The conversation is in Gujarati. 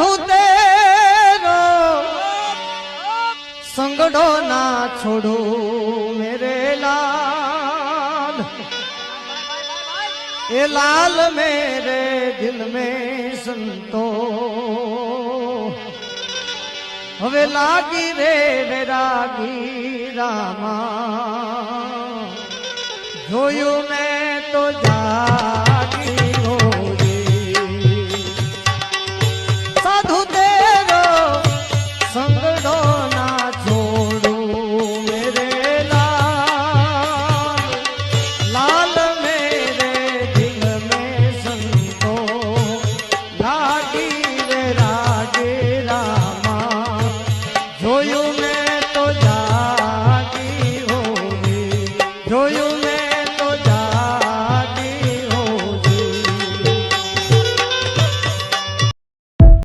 છું તેરો સંગડો ના છોડું મેરે લાલ એ લાલ मेरे दिल में संतो હવે લાગી રે વૈરાગી રામા જોયું મેં તો જા